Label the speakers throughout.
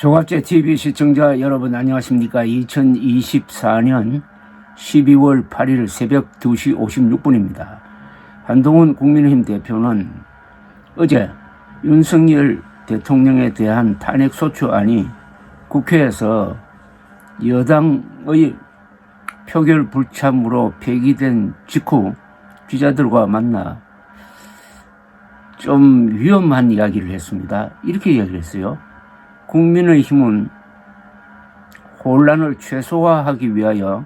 Speaker 1: 종합제 TV 시청자 여러분 안녕하십니까. 2024년 12월 8일 새벽 2시 56분입니다. 한동훈 국민의힘 대표는 어제 윤석열 대통령에 대한 탄핵소추안이 국회에서 여당의 표결 불참으로 폐기된 직후 기자들과 만나 좀 위험한 이야기를 했습니다. 이렇게 이야기를 했어요. 국민의힘은 혼란을 최소화하기 위하여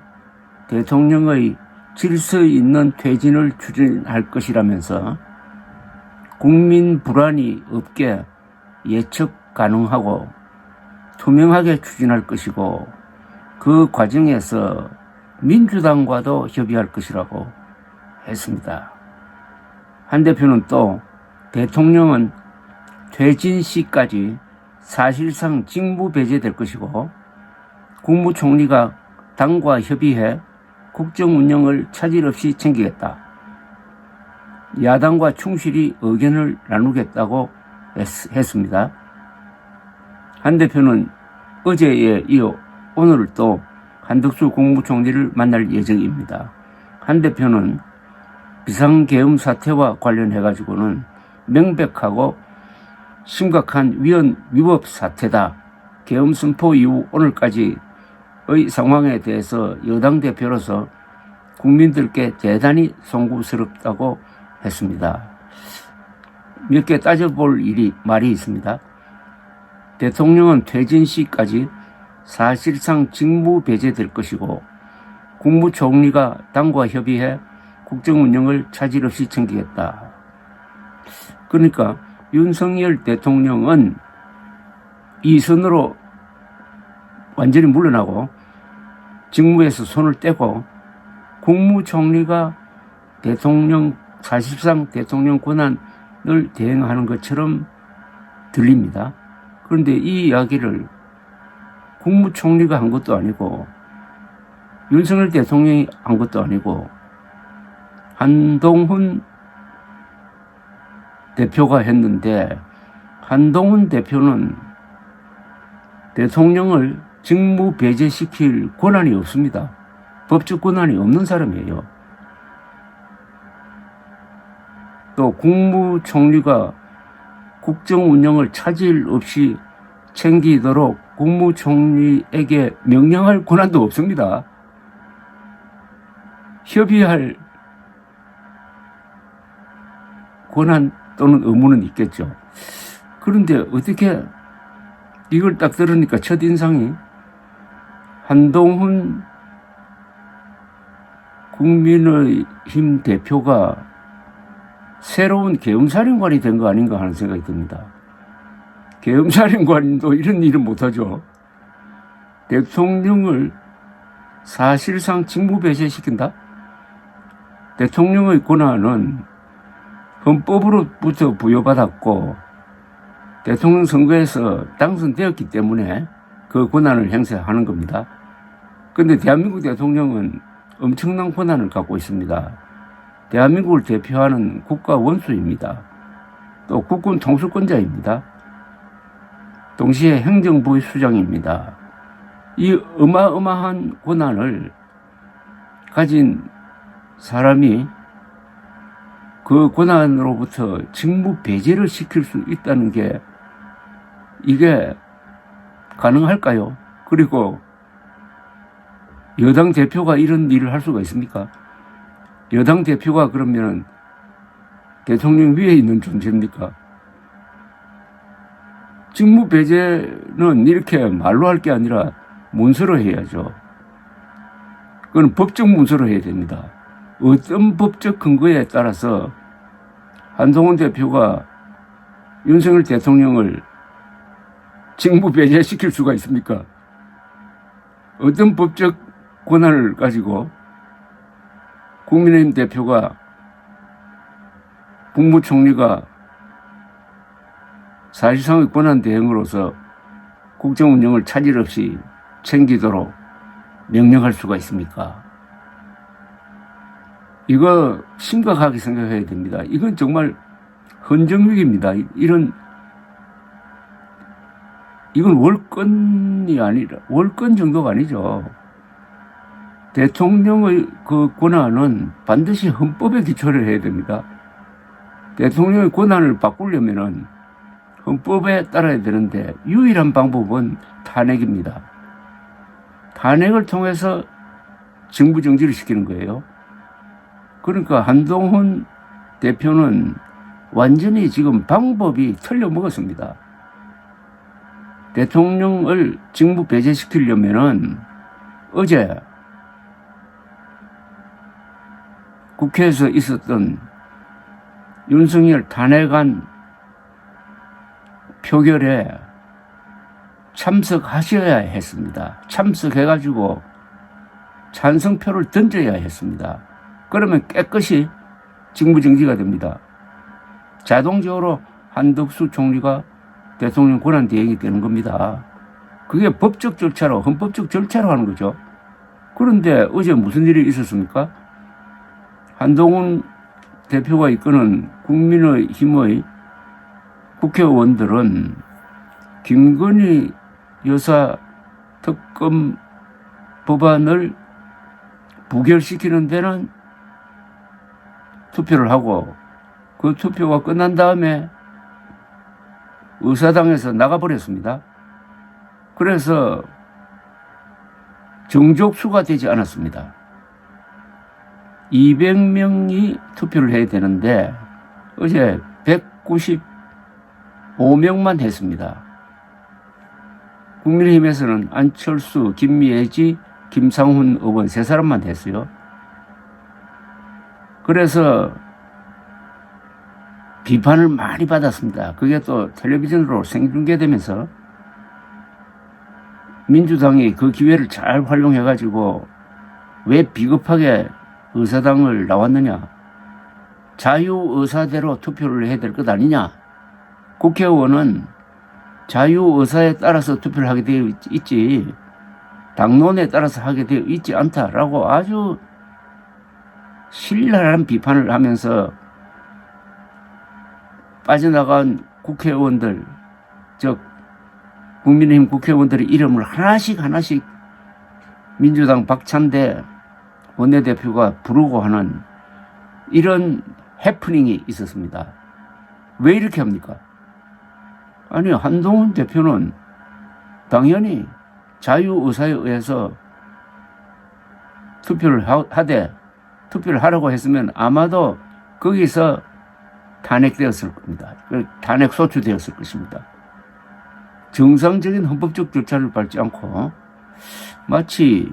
Speaker 1: 대통령의 질서 있는 퇴진을 추진할 것이라면서 국민 불안이 없게 예측 가능하고 투명하게 추진할 것이고 그 과정에서 민주당과도 협의할 것이라고 했습니다. 한 대표는 또 대통령은 퇴진 시까지 사실상 직무 배제될 것이고 국무총리가 당과 협의해 국정 운영을 차질 없이 챙기겠다. 야당과 충실히 의견을 나누겠다고 했습니다. 한 대표는 어제에 이어 오늘 또 한덕수 국무총리를 만날 예정입니다. 한 대표는 비상계엄 사태와 관련해가지고는 명백하고 심각한 위법 사태다. 계엄 선포 이후 오늘까지의 상황에 대해서 여당 대표로서 국민들께 대단히 송구스럽다고 했습니다. 몇 개 따져볼 말이 있습니다. 대통령은 퇴진 시까지 사실상 직무 배제될 것이고 국무총리가 당과 협의해 국정 운영을 차질 없이 챙기겠다. 그러니까 윤석열 대통령은 이 선으로 완전히 물러나고 직무에서 손을 떼고 국무총리가 사실상 대통령 권한을 대행하는 것처럼 들립니다. 그런데 이 이야기를 국무총리가 한 것도 아니고 윤석열 대통령이 한 것도 아니고 한동훈 대표가 했는데 한동훈 대표는 대통령을 직무 배제시킬 권한이 없습니다. 법적 권한이 없는 사람이에요. 또 국무총리가 국정 운영을 차질 없이 챙기도록 국무총리에게 명령할 권한도 없습니다. 협의할 권한 또는 의무는 있겠죠. 그런데 어떻게 이걸 딱 들으니까 첫인상이 한동훈 국민의힘 대표가 새로운 계엄사령관이 된 거 아닌가 하는 생각이 듭니다. 계엄사령관도 이런 일은 못하죠. 대통령을 사실상 직무 배제시킨다? 대통령의 권한은 헌법으로부터 부여받았고 대통령 선거에서 당선되었기 때문에 그 권한을 행사하는 겁니다. 그런데 대한민국 대통령은 엄청난 권한을 갖고 있습니다. 대한민국을 대표하는 국가 원수입니다. 또 국군 통수권자입니다. 동시에 행정부의 수장입니다. 이 어마어마한 권한을 가진 사람이 그 권한으로부터 직무 배제를 시킬 수 있다는 게 이게 가능할까요? 그리고 여당 대표가 이런 일을 할 수가 있습니까? 여당 대표가 그러면 대통령 위에 있는 존재입니까? 직무 배제는 이렇게 말로 할 게 아니라 문서로 해야죠. 그건 법적 문서로 해야 됩니다. 어떤 법적 근거에 따라서 한동훈 대표가 윤석열 대통령을 직무 배제시킬 수가 있습니까? 어떤 법적 권한을 가지고 국민의힘 대표가 국무총리가 사실상의 권한 대행으로서 국정 운영을 차질 없이 챙기도록 명령할 수가 있습니까? 이거 심각하게 생각해야 됩니다. 이건 정말 헌정위기입니다. 이런 이건 월권이 아니라, 월권 정도가 아니죠. 대통령의 그 권한은 반드시 헌법에 기초를 해야 됩니다. 대통령의 권한을 바꾸려면은 헌법에 따라야 되는데 유일한 방법은 탄핵입니다. 탄핵을 통해서 정부 정지를 시키는 거예요. 그러니까 한동훈 대표는 완전히 지금 방법이 틀려먹었습니다. 대통령을 직무 배제시키려면은 어제 국회에서 있었던 윤석열 탄핵안 표결에 참석하셔야 했습니다. 참석해가지고 찬성표를 던져야 했습니다. 그러면 깨끗이 직무정지가 됩니다. 자동적으로 한덕수 총리가 대통령 권한대행이 되는 겁니다. 그게 법적 절차로, 헌법적 절차로 하는 거죠. 그런데 어제 무슨 일이 있었습니까? 한동훈 대표가 이끄는 국민의힘의 국회의원들은 김건희 여사 특검 법안을 부결시키는 데는 투표를 하고 그 투표가 끝난 다음에 의사당에서 나가버렸습니다. 그래서 정족수가 되지 않았습니다. 200명이 투표를 해야 되는데 어제 195명만 했습니다. 국민의힘에서는 안철수, 김예지, 김상훈 의원 3사람만 했어요. 그래서 비판을 많이 받았습니다. 그게 또 텔레비전으로 생중계되면서 민주당이 그 기회를 잘 활용해가지고 왜 비겁하게 의사당을 나왔느냐, 자유의사대로 투표를 해야 될 것 아니냐, 국회의원은 자유의사에 따라서 투표를 하게 되어 있지 당론에 따라서 하게 되어 있지 않다라고 아주 신랄한 비판을 하면서 빠져나간 국회의원들, 즉 국민의힘 국회의원들의 이름을 하나씩 민주당 박찬대 원내대표가 부르고 하는 이런 해프닝이 있었습니다. 왜 이렇게 합니까? 아니, 한동훈 대표는 당연히 자유의사에 의해서 투표를 투표를 하라고 했으면 아마도 거기서 탄핵되었을 겁니다. 탄핵 소추되었을 것입니다. 정상적인 헌법적 절차를 밟지 않고 마치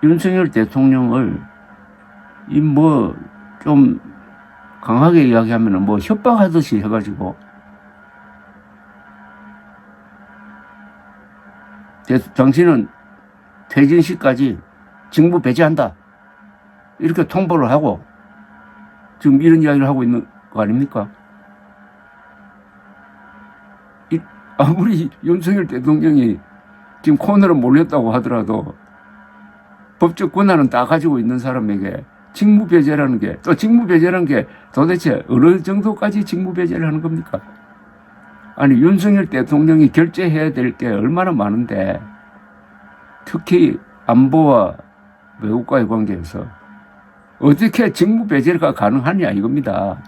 Speaker 1: 윤석열 대통령을 좀 강하게 이야기하면 협박하듯이 해가지고 당신은 퇴진 시까지 직무 배제한다 이렇게 통보를 하고 지금 이런 이야기를 하고 있는 거 아닙니까? 아무리 윤석열 대통령이 지금 코너로 몰렸다고 하더라도 법적 권한은 다 가지고 있는 사람에게 직무배제라는 게, 또 직무배제라는 게 도대체 어느 정도까지 직무배제를 하는 겁니까? 아니, 윤석열 대통령이 결재해야 될 게 얼마나 많은데, 특히 안보와 외국과의 관계에서 어떻게 직무배제가 가능하냐 이겁니다.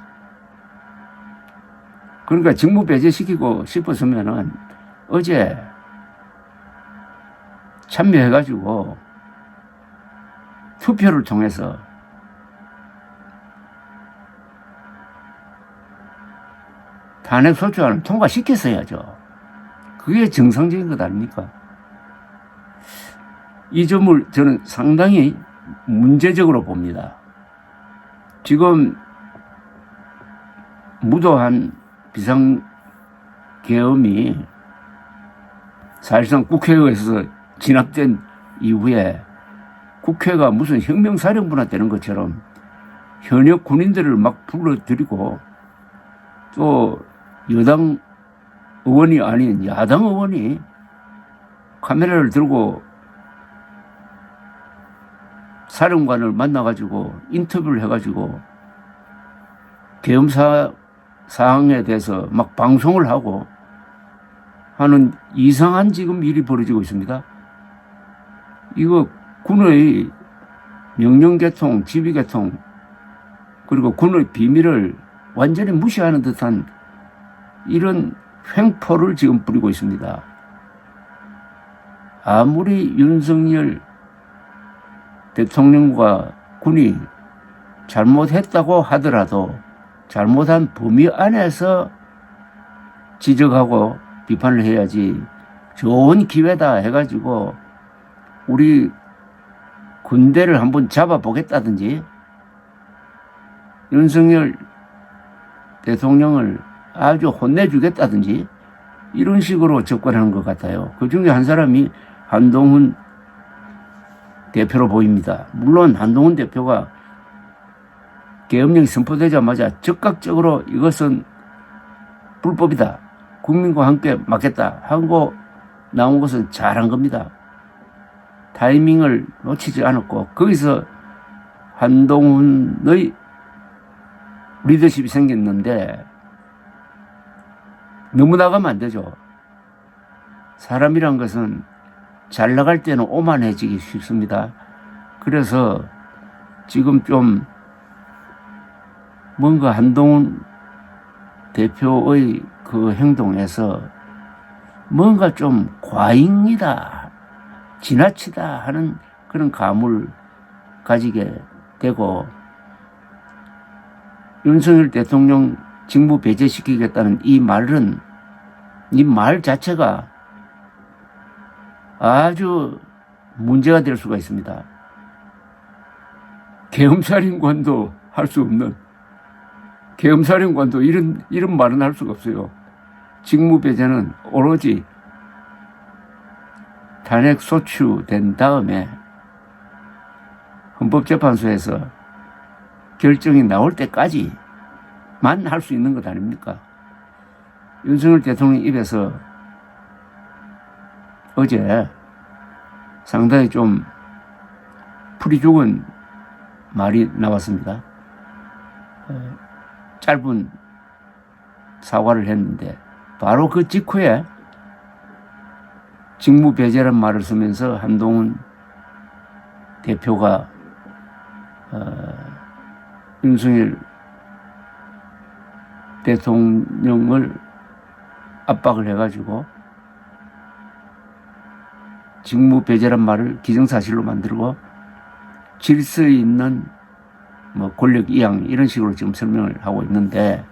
Speaker 1: 그러니까 직무배제시키고 싶었으면은 어제 참여해가지고 투표를 통해서 탄핵 소추안을 통과시켰어야죠. 그게 정상적인 것 아닙니까? 이 점을 저는 상당히 문제적으로 봅니다. 지금 무도한 비상계엄이 사실상 국회에서 진압된 이후에 국회가 무슨 혁명사령부나 되는 것처럼 현역 군인들을 막 불러들이고 또 여당 의원이 아닌 야당 의원이 카메라를 들고 사령관을 만나가지고 인터뷰를 해가지고 계엄 사항에 대해서 막 방송을 하고 하는 이상한 지금 일이 벌어지고 있습니다. 이거 군의 명령계통, 지휘계통, 그리고 군의 비밀을 완전히 무시하는 듯한 이런 횡포를 지금 뿌리고 있습니다. 아무리 윤석열 대통령과 군이 잘못했다고 하더라도 잘못한 범위 안에서 지적하고 비판을 해야지, 좋은 기회다 해가지고 우리 군대를 한번 잡아보겠다든지 윤석열 대통령을 아주 혼내주겠다든지 이런 식으로 접근하는 것 같아요. 그 중에 한 사람이 한동훈 대표로 보입니다. 물론 한동훈 대표가 계엄령이 선포되자마자 즉각적으로 이것은 불법이다, 국민과 함께 막겠다 하고 나온 것은 잘한 겁니다. 타이밍을 놓치지 않았고 거기서 한동훈의 리더십이 생겼는데 너무 나가면 안 되죠. 사람이란 것은 잘 나갈 때는 오만해지기 쉽습니다. 그래서 지금 좀 뭔가 한동훈 대표의 그 행동에서 뭔가 좀 과잉이다, 지나치다 하는 그런 감을 가지게 되고, 윤석열 대통령 직무 배제시키겠다는 이 말은, 이 말 자체가 아주 문제가 될 수가 있습니다. 계엄사령관도 할 수 없는, 계엄사령관도 이런 말은 할 수가 없어요. 직무 배제는 오로지 탄핵 소추된 다음에 헌법재판소에서 결정이 나올 때까지만 할 수 있는 것 아닙니까? 윤석열 대통령 입에서 어제 상당히 좀 풀이 죽은 말이 나왔습니다. 짧은 사과를 했는데 바로 그 직후에 직무 배제란 말을 쓰면서 한동훈 대표가 윤석열 대통령을 압박을 해가지고 직무 배제란 말을 기정사실로 만들고 질서 있는 뭐 권력 이양 이런 식으로 지금 설명을 하고 있는데,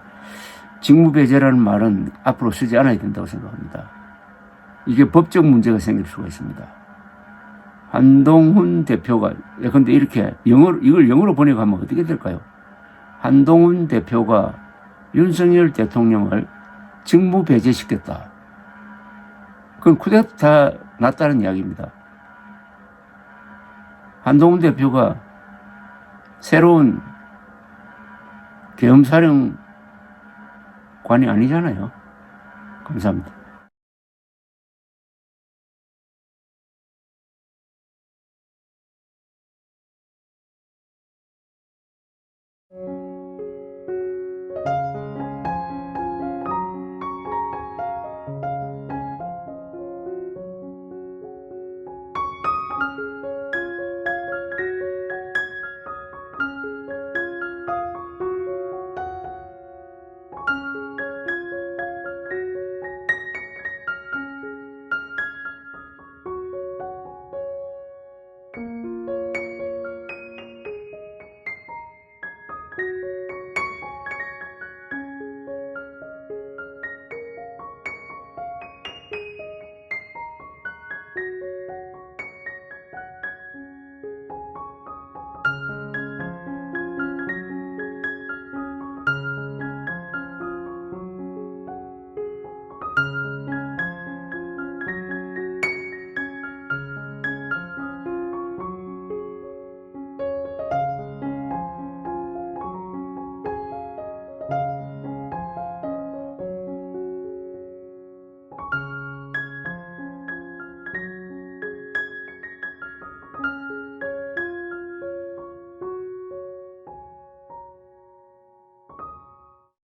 Speaker 1: 직무 배제라는 말은 앞으로 쓰지 않아야 된다고 생각합니다. 이게 법적 문제가 생길 수가 있습니다. 한동훈 대표가, 근데 이렇게 이걸 영어로 번역하면 어떻게 될까요? 한동훈 대표가 윤석열 대통령을 직무 배제시켰다. 그건 쿠데타 났다는 이야기입니다. 한동훈 대표가 새로운 계엄사령관이 아니잖아요. 감사합니다.